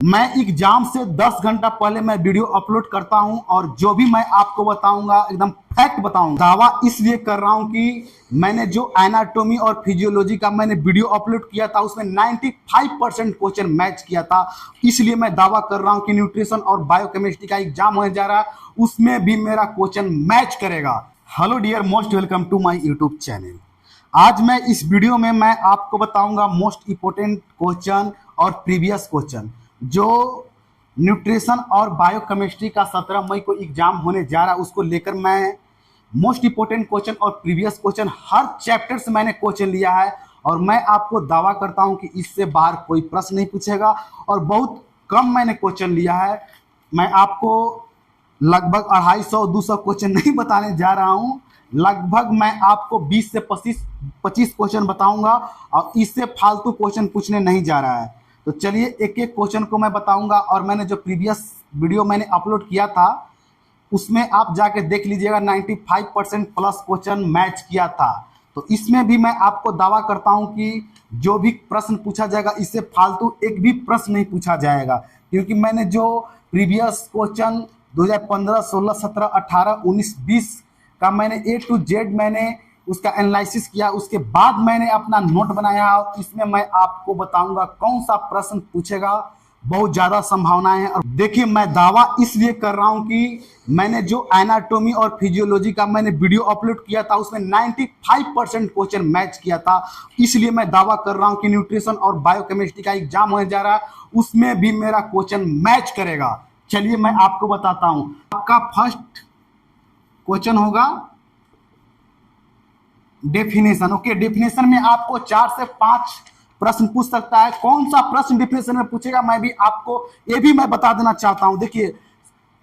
मैं एग्जाम से 10 घंटा पहले मैं वीडियो अपलोड करता हूं और जो भी मैं आपको बताऊंगा एकदम फैक्ट बताऊंगा। दावा इसलिए कर रहा हूं कि मैंने जो एनाटॉमी और फिजियोलॉजी का मैंने वीडियो अपलोड किया था उसमें 95% क्वेश्चन मैच किया था। इसलिए मैं दावा कर रहा हूं कि न्यूट्रिशन और बायोकेमिस्ट्री का एग्जाम होने जा रहा है, उसमें भी मेरा क्वेश्चन मैच करेगा। Hello dear, most welcome to my YouTube channel. आज मैं इस वीडियो में मैं आपको बताऊंगा मोस्ट इंपोर्टेंट क्वेश्चन और प्रीवियस क्वेश्चन जो न्यूट्रिशन और बायोकेमिस्ट्री का 17 मई को एग्जाम होने जा रहा है, उसको लेकर मैं मोस्ट इंपोर्टेंट क्वेश्चन और प्रीवियस क्वेश्चन हर चैप्टर से मैंने क्वेश्चन लिया है और मैं आपको दावा करता हूं कि इससे बाहर कोई प्रश्न नहीं पूछेगा और बहुत कम मैंने क्वेश्चन लिया है। मैं आपको लगभग 250-200 क्वेश्चन नहीं बताने जा रहा हूं, लगभग मैं आपको 20 से 25 क्वेश्चन बताऊंगा और इससे फालतू क्वेश्चन पूछने नहीं जा रहा है। तो चलिए एक एक क्वेश्चन को मैं बताऊंगा और मैंने जो प्रीवियस वीडियो मैंने अपलोड किया था उसमें आप जाके देख लीजिएगा 95% प्लस क्वेश्चन मैच किया था। तो इसमें भी मैं आपको दावा करता हूं कि जो भी प्रश्न पूछा जाएगा इससे फालतू एक भी प्रश्न नहीं पूछा जाएगा, क्योंकि मैंने जो प्रीवियस क्वेश्चन 2015, 16, 17, 18, 19, 20 का मैंने A to Z मैंने उसका एनालिसिस किया, उसके बाद मैंने अपना नोट बनाया और इसमें मैं आपको बताऊंगा कौन सा प्रश्न पूछेगा। बहुत ज़्यादा संभावनाएं हैं और देखिए मैं दावा इसलिए कर रहा हूं कि मैंने जो एनाटॉमी और फिजियोलॉजी का मैंने वीडियो अपलोड किया था उसमें 95% क्वेश्चन मैच किया था। इसलिए मैं दावा कर रहा हूं कि न्यूट्रिशन और बायोकेमिस्ट्री का एग्जाम होने जा रहा है, उसमें भी मेरा क्वेश्चन मैच करेगा। चलिए मैं आपको बताता हूं। आपका फर्स्ट क्वेश्चन होगा डेफिनेशन। ओके, डेफिनेशन में आपको 4 से 5 प्रश्न पूछ सकता है। कौन सा प्रश्न डेफिनेशन में पूछेगा मैं भी आपको ये भी मैं बता देना चाहता हूं। देखिए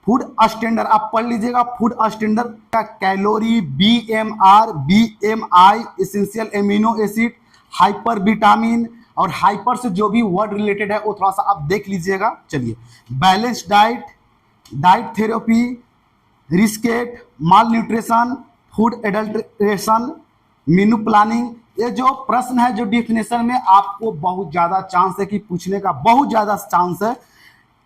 फूड स्टैंडर्ड आप पढ़ लीजिएगा। फूड स्टैंडर्ड का calorie, BMR, BMI, essential amino acid, hyper vitamin और हाइपर से जो भी वर्ड रिलेटेड है वो थोड़ा सा आप देख लीजिएगा। चलिए balance diet, diet therapy, rickets, malnutrition, food adulteration, menu planning, ये जो प्रश्न है जो डेफिनेशन में आपको बहुत ज़्यादा चांस है कि पूछने का, बहुत ज़्यादा चांस है।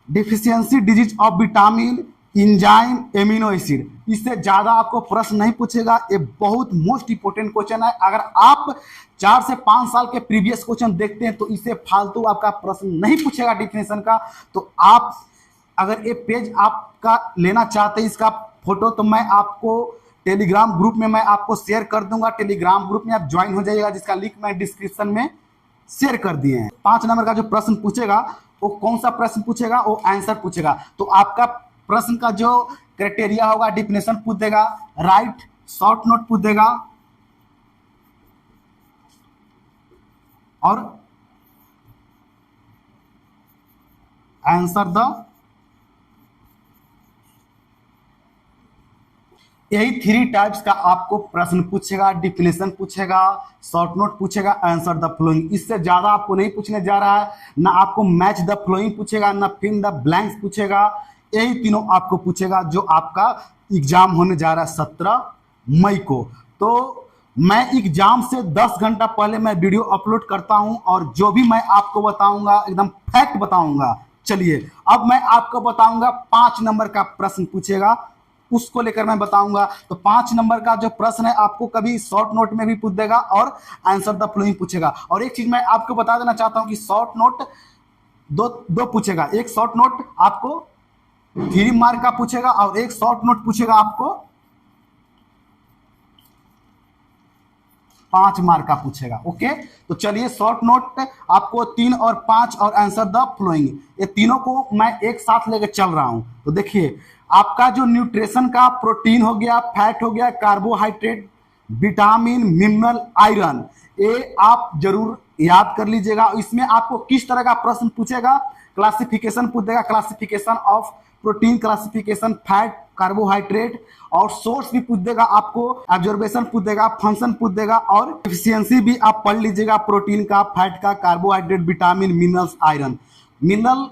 Deficiency disease of vitamin, enzyme, amino acid, इससे ज़्यादा आपको प्रश्न नहीं पूछेगा। ये बहुत मोस्ट इंपोर्टेंट क्वेश्चन है। अगर आप 4 से 5 साल के प्रीवियस क्वेश्चन देखते हैं तो इससे फालतू आपका प्रश्न नहीं पूछेगा डेफिनेशन का। तो आप अगर ये पेज आपका लेना चाहते हैं इसका फोटो, तो मैं आपको टेलीग्राम ग्रुप में मैं आपको शेयर कर दूंगा। टेलीग्राम ग्रुप में आप ज्वाइन हो जाइएगा, जिसका लिंक मैं डिस्क्रिप्शन में शेयर कर दिए हैं। 5 नंबर का जो प्रश्न पूछेगा वो कौन सा प्रश्न पूछेगा, वो आंसर पूछेगा। तो आपका प्रश्न का जो क्राइटेरिया होगा, डेफिनेशन पूछ देगा, राइट शॉर्ट नोट पूछ देगा और आंसर द, यही 3 टाइप्स का आपको प्रश्न पूछेगा। डेफिनेशन पूछेगा, शॉर्ट नोट पूछेगा, आंसर द फ्लोइंग। इससे ज्यादा आपको नहीं पूछने जा रहा है। ना आपको मैच द फ्लोइंग पूछेगा, ना फिल द ब्लैंक्स पूछेगा। यही तीनों आपको पूछेगा जो आपका एग्जाम होने जा रहा है 17 मई को। तो मैं एग्जाम से 10 घंटा पहले मैं वीडियो अपलोड करता हूं और जो भी मैं आपको बताऊंगा एकदम फैक्ट बताऊंगा। चलिए अब मैं आपको बताऊंगा 5 नंबर का प्रश्न पूछेगा, उसको लेकर मैं बताऊंगा। तो 5 नंबर का जो प्रश्न है आपको कभी शॉर्ट नोट में भी पूछ देगा और आंसर द फ्लोइंग पूछेगा। और एक चीज मैं आपको बता देना चाहता हूं कि शॉर्ट नोट दो पूछेगा। एक शॉर्ट नोट आपको 3 मार्क का पूछेगा और एक शॉर्ट नोट पूछेगा आपको 5 मार्क का पूछेगा। ओके, तो चलिए शॉर्ट नोट आपको 3 और 5 और आंसर द फ्लोइंग, ये तीनों को मैं एक साथ लेकर चल रहा हूं। तो देखिए आपका जो न्यूट्रिशन का प्रोटीन हो गया, फैट हो गया, कार्बोहाइड्रेट, विटामिन, मिनरल, आयरन, ये आप जरूर याद कर लीजिएगा। इसमें आपको किस तरह का प्रश्न पूछेगा, क्लासिफिकेशन पूछ देगा, classification of protein, classification fat, carbohydrate और सोर्स भी पूछ देगा, आपको एब्जॉर्बेशन पूछ देगा, फंक्शन पूछ देगा और एफिशिएंसी भी आप पढ़ लीजिएगा, प्रोटीन का, फैट का, carbohydrate, vitamin, minerals, iron. Mineral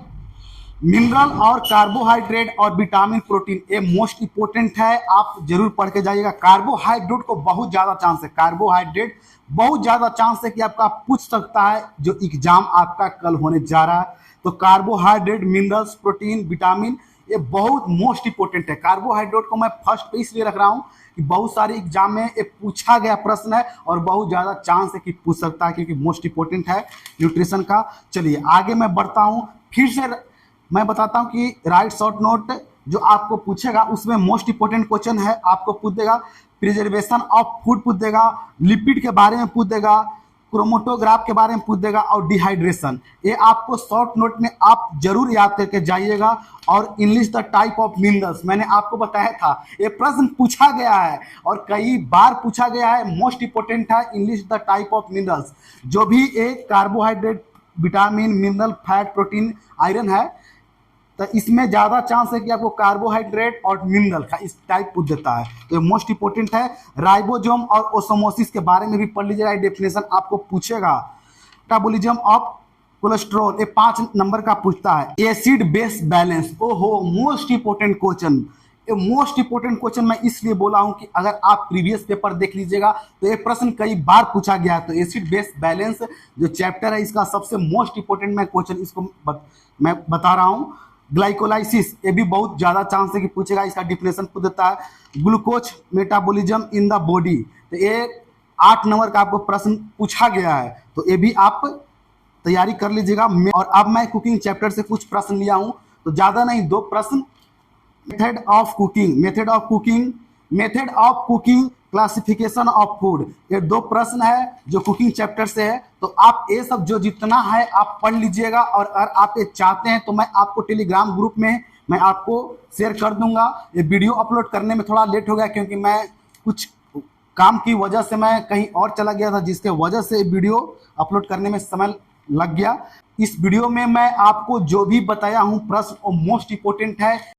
mineral और कार्बोहाइड्रेट और विटामिन प्रोटीन ये मोस्ट इंपोर्टेंट है, आप जरूर पढ़ के जाइएगा। कार्बोहाइड्रेट को बहुत ज्यादा चांस है, कार्बोहाइड्रेट बहुत ज्यादा चांस है कि आपका पूछ सकता है जो एग्जाम आपका कल होने जा रहा है। तो कार्बोहाइड्रेट, मिनरल्स, प्रोटीन, विटामिन ये बहुत मोस्ट इंपोर्टेंट है। कार्बोहाइड्रेट को मैं फर्स्ट पे इसलिए रख रहा हूँ कि बहुत सारे एग्जाम में ये पूछा गया प्रश्न है और बहुत ज़्यादा चांस है कि पूछ सकता है, क्योंकि मोस्ट इंपोर्टेंट है न्यूट्रिशन का। चलिए आगे मैं बढ़ता हूँ, फिर से मैं बताता हूँ कि राइट शॉर्ट नोट जो आपको पूछेगा उसमें मोस्ट इंपोर्टेंट क्वेश्चन है। आपको पूछ देगा प्रिजर्वेशन ऑफ फूड पूछ देगा, लिपिड के बारे में पूछ देगा, क्रोमेटोग्राफ के बारे में पूछ देगा और डिहाइड्रेशन। ये आपको शॉर्ट नोट में आप जरूर याद करके जाइएगा। और English the type of minerals मैंने आपको बताया था, ये प्रश्न पूछा गया है और कई बार पूछा गया है, मोस्ट इंपोर्टेंट है English the type of minerals. जो भी एक carbohydrate, vitamin, mineral, fat, protein, iron है, तो इसमें ज़्यादा चांस है कि आपको कार्बोहाइड्रेट और मिनरल का इस टाइप पूछ देता है, तो ये मोस्ट इंपोर्टेंट है। राइबोसोम और ओसोमोसिस के बारे में भी पढ़ लीजिएगा, डेफिनेशन आपको पूछेगा। मेटाबॉलिज्म ऑफ कोलेस्ट्रॉल ये 5 नंबर का पूछता है। एसिड बेस बैलेंस, ओहो मोस्ट इंपोर्टेंट क्वेश्चन, ये मोस्ट इंपोर्टेंट क्वेश्चन मैं इसलिए बोला हूं कि अगर आप प्रीवियस पेपर देख लीजिएगा तो ये प्रश्न कई बार पूछा गया है। तो एसिड बेस बैलेंस जो चैप्टर है इसका सबसे मोस्ट इंपोर्टेंट मैं क्वेश्चन इसको मैं बता रहा हूं। ग्लाइकोलाइसिस ये भी बहुत ज़्यादा चांस है कि पूछेगा, इसका डिफिनेशन पूछ देता है। Glucose metabolism in the body, तो ये 8 नंबर का आपको प्रश्न पूछा गया है, तो ये भी आप तैयारी कर लीजिएगा। और अब मैं कुकिंग चैप्टर से कुछ प्रश्न लिया हूँ, तो ज़्यादा नहीं 2 प्रश्न। Method of cooking, method of cooking, method of cooking, classification of food, ये 2 प्रश्न है जो कुकिंग चैप्टर से है। तो आप ये सब जो जितना है आप पढ़ लीजिएगा। और अगर आप ये चाहते हैं तो मैं आपको टेलीग्राम ग्रुप में मैं आपको शेयर कर दूंगा। ये वीडियो अपलोड करने में थोड़ा लेट हो गया क्योंकि मैं कुछ काम की वजह से मैं कहीं और चला गया था, जिसके वजह से वीडियो अपलोड करने में समय लग गया। इस वीडियो में मैं आपको जो भी बताया हूँ प्रश्न वो मोस्ट इंपोर्टेंट है।